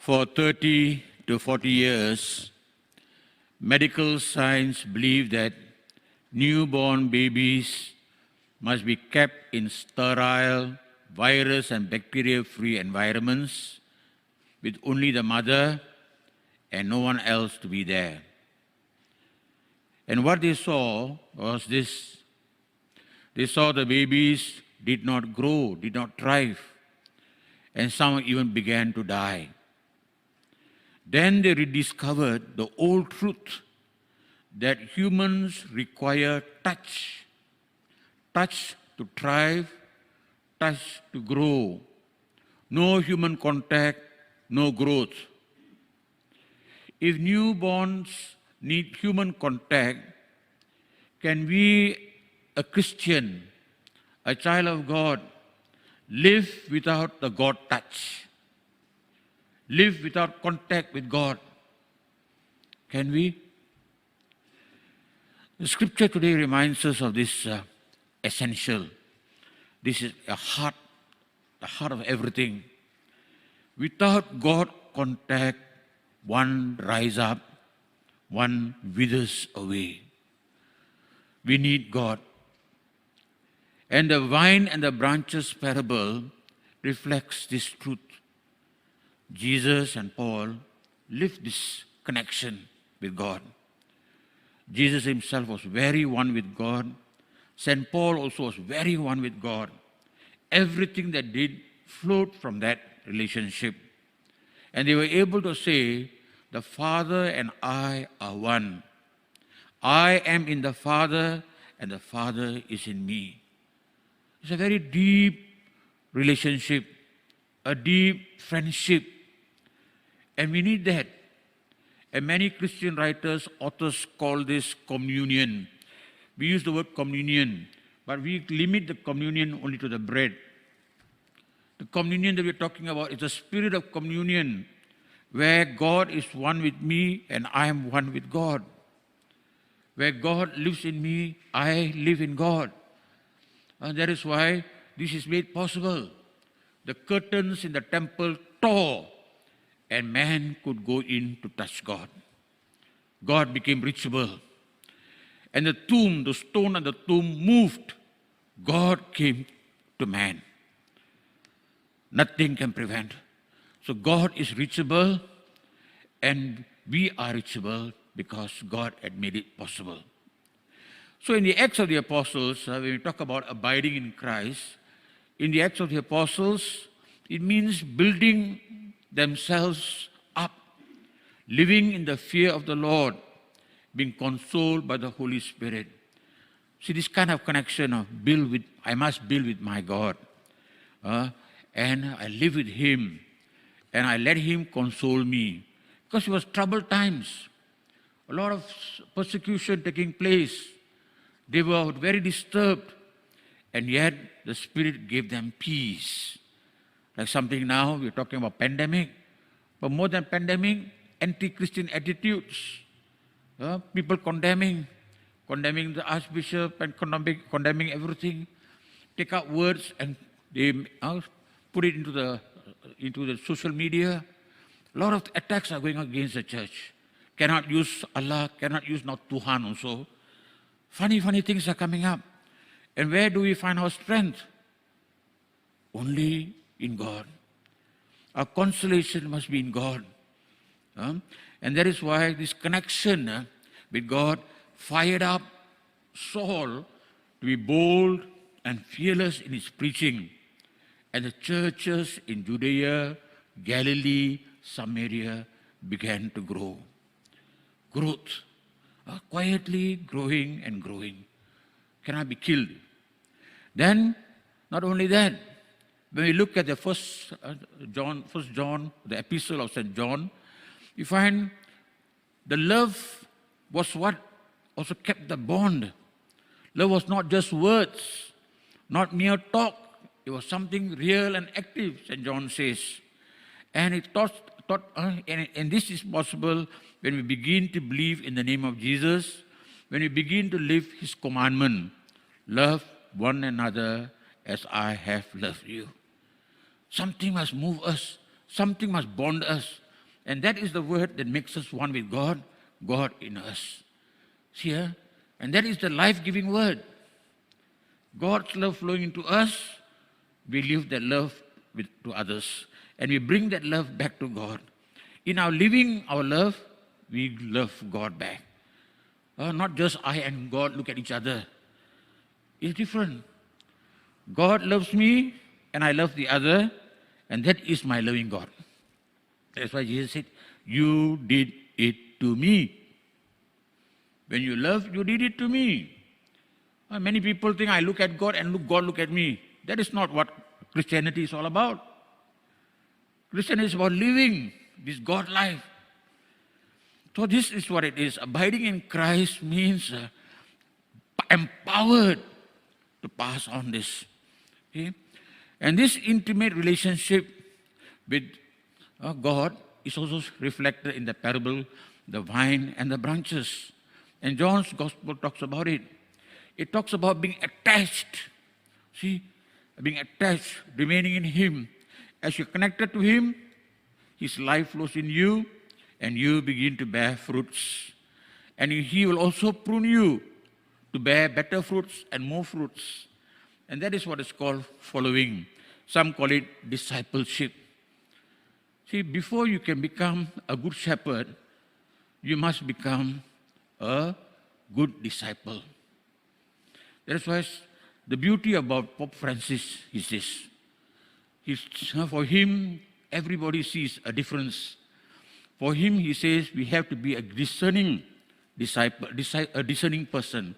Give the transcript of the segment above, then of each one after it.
For 30 to 40 years, medical science believed that newborn babies must be kept in sterile, virus and bacteria-free environments with only the mother and no one else to be there. And what they saw was this. They saw the babies did not grow, did not thrive, and some even began to die. Then they rediscovered the old truth that humans require touch. Touch to thrive, touch to grow. No human contact, no growth. If newborns need human contact, can we, a Christian, a child of God, live without the God touch? Live without contact with God? Can we? The scripture today reminds us of this essential. This is the heart of everything. Without God contact, one rise up, one withers away. We need God. And the vine and the branches parable reflects this truth. Jesus and Paul lived this connection with God. Jesus himself was very one with God. St. Paul also was very one with God. Everything that did flowed from that relationship. And they were able to say, the Father and I are one. I am in the Father and the Father is in me. It's a very deep relationship, a deep friendship. And we need that. And many Christian writers, authors call this communion. We use the word communion, but we limit the communion only to the bread. The communion that we're talking about is the spirit of communion, where God is one with me and I am one with God. Where God lives in me, I live in God. And that is why this is made possible. The curtains in the temple tore, and man could go in to touch God. God became reachable. And the tomb, the stone of the tomb moved. God came to man. Nothing can prevent. So God is reachable, and we are reachable because God had made it possible. So in the Acts of the Apostles, when we talk about abiding in Christ, in the Acts of the Apostles, it means building themselves up, living in the fear of the Lord, being consoled by the Holy Spirit. See, this kind of connection of I must build with my God. And I live with Him, and I let Him console me. Because it was troubled times. A lot of persecution taking place. They were very disturbed, and yet the Spirit gave them peace. Like something now, we're talking about pandemic, but more than pandemic, anti-Christian attitudes. People condemning the Archbishop and condemning everything. Take out words and they put it into the social media. A lot of attacks are going against the church. Cannot use Allah, cannot use not Tuhan also. Funny things are coming up. And where do we find our strength? Only in God. Our consolation must be in God. And that is why this connection with God fired up Saul to be bold and fearless in his preaching. And the churches in Judea, Galilee, Samaria began to grow. Growth. Quietly growing and growing. Cannot be killed. Then, not only that, when we look at the first John, the epistle of St. John, you find the love was what also kept the bond. Love was not just words, not mere talk. It was something real and active, St. John says. And it and this is possible when we begin to believe in the name of Jesus, when we begin to live His commandment, love one another as I have loved you. Something must move us. Something must bond us. And that is the word that makes us one with God, God in us. See here? And that is the life-giving word. God's love flowing into us, we live that love to others. And we bring that love back to God. In our living our love, we love God back. Not just I and God look at each other. It's different. God loves me and I love the other, and that is my loving God. That's why Jesus said, you did it to me. When you love, you did it to me. Many people think I look at God and God look at me. That is not what Christianity is all about. Christianity is about living this God life. So this is what it is. Abiding in Christ means empowered to pass on this. Okay? And this intimate relationship with God is also reflected in the parable, the vine and the branches. And John's Gospel talks about it. It talks about being attached. See, being attached, remaining in Him. As you're connected to Him, His life flows in you, and you begin to bear fruits. And He will also prune you to bear better fruits and more fruits. And that is what is called following. Some call it discipleship. See, before you can become a good shepherd, you must become a good disciple. That's why the beauty about Pope Francis is this. For him, everybody sees a difference. For him, he says we have to be a discerning disciple, a discerning person.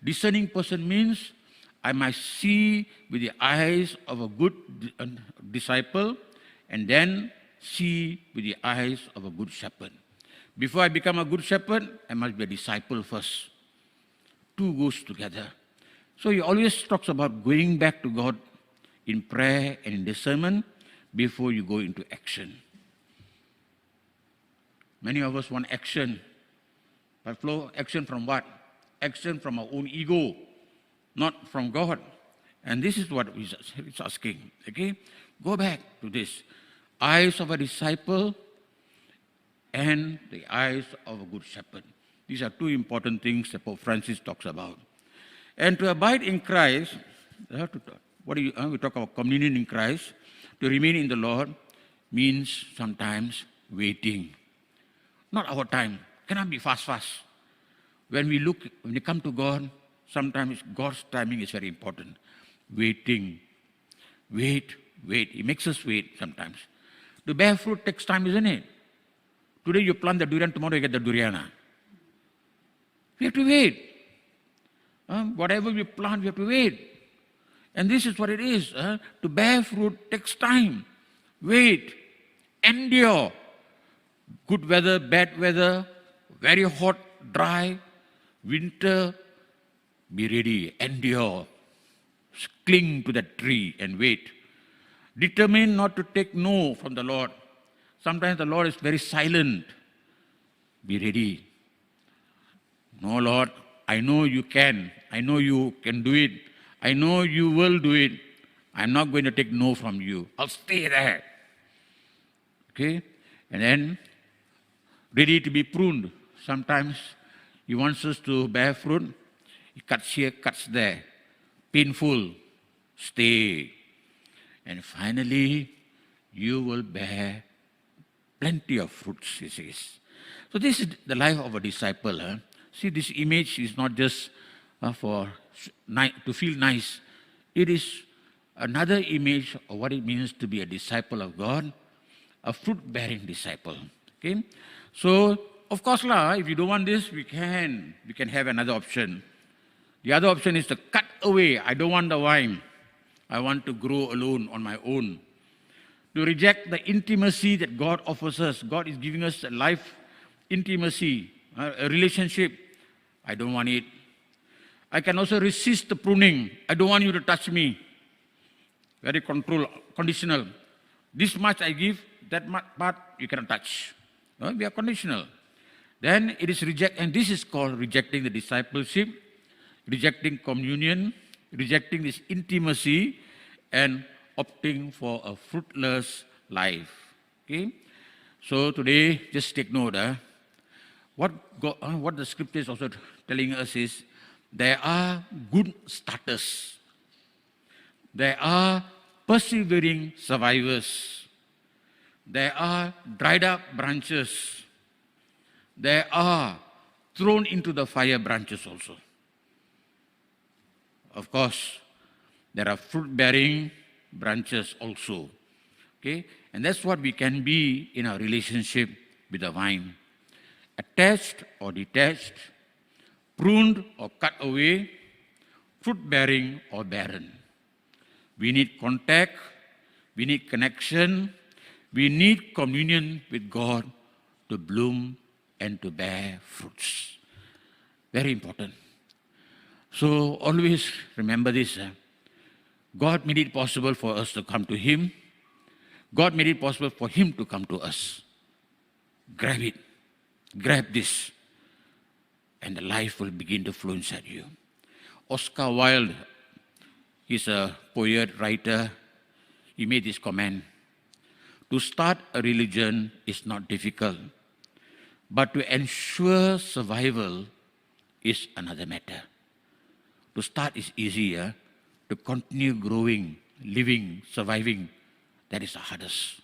Discerning person means I must see with the eyes of a good disciple and then see with the eyes of a good shepherd. Before I become a good shepherd, I must be a disciple first. Two goes together. So he always talks about going back to God in prayer and in discernment before you go into action. Many of us want action. But flow action from what? Action from our own ego, not from God. And this is what he's asking. Okay? Go back to this. Eyes of a disciple and the eyes of a good shepherd. These are two important things that Pope Francis talks about. And to abide in Christ, we talk about communion in Christ. To remain in the Lord means sometimes waiting. Not our time. Cannot be fast. When we come to God, sometimes God's timing is very important. Waiting. Wait. He makes us wait sometimes. To bear fruit takes time, isn't it? Today you plant the durian, tomorrow you get the duriana. We have to wait. Whatever we plant, we have to wait. And this is what it is. To bear fruit takes time. Wait. Endure. Good weather, bad weather, very hot, dry, winter. Be ready. Endure. Cling to that tree and wait. Determine not to take no from the Lord. Sometimes the Lord is very silent. Be ready. No, Lord, I know you can. I know you can do it. I know you will do it. I'm not going to take no from you. I'll stay there. Okay? And then, ready to be pruned. Sometimes He wants us to bear fruit. He cuts here, cuts there. Painful. Stay. And finally, you will bear plenty of fruits, he says. So this is the life of a disciple. See, this image is not just to feel nice. It is another image of what it means to be a disciple of God, a fruit-bearing disciple. Okay? So, of course, if you don't want this, we can have another option. The other option is to cut away. I don't want the vine. I want to grow alone on my own. To reject the intimacy that God offers us. God is giving us a life intimacy, a relationship. I don't want it. I can also resist the pruning. I don't want you to touch me. Very conditional. This much I give, that part you cannot touch. We are conditional. Then it is and this is called rejecting the discipleship, rejecting communion, rejecting this intimacy, and opting for a fruitless life. Okay? So today, just take note. What the scripture is also telling us is there are good starters. There are persevering survivors. There are dried up branches. There are thrown into the fire branches also. Of course, there are fruit-bearing branches also. Okay? And that's what we can be in our relationship with the vine. Attached or detached, pruned or cut away, fruit-bearing or barren. We need contact, we need connection, we need communion with God to bloom and to bear fruits. Very important. So always remember this. God made it possible for us to come to Him. God made it possible for Him to come to us. Grab it. Grab this. And the life will begin to flow inside you. Oscar Wilde, he's a poet, writer. He made this comment. To start a religion is not difficult, but to ensure survival is another matter. To start is easier. To continue growing, living, surviving, that is the hardest.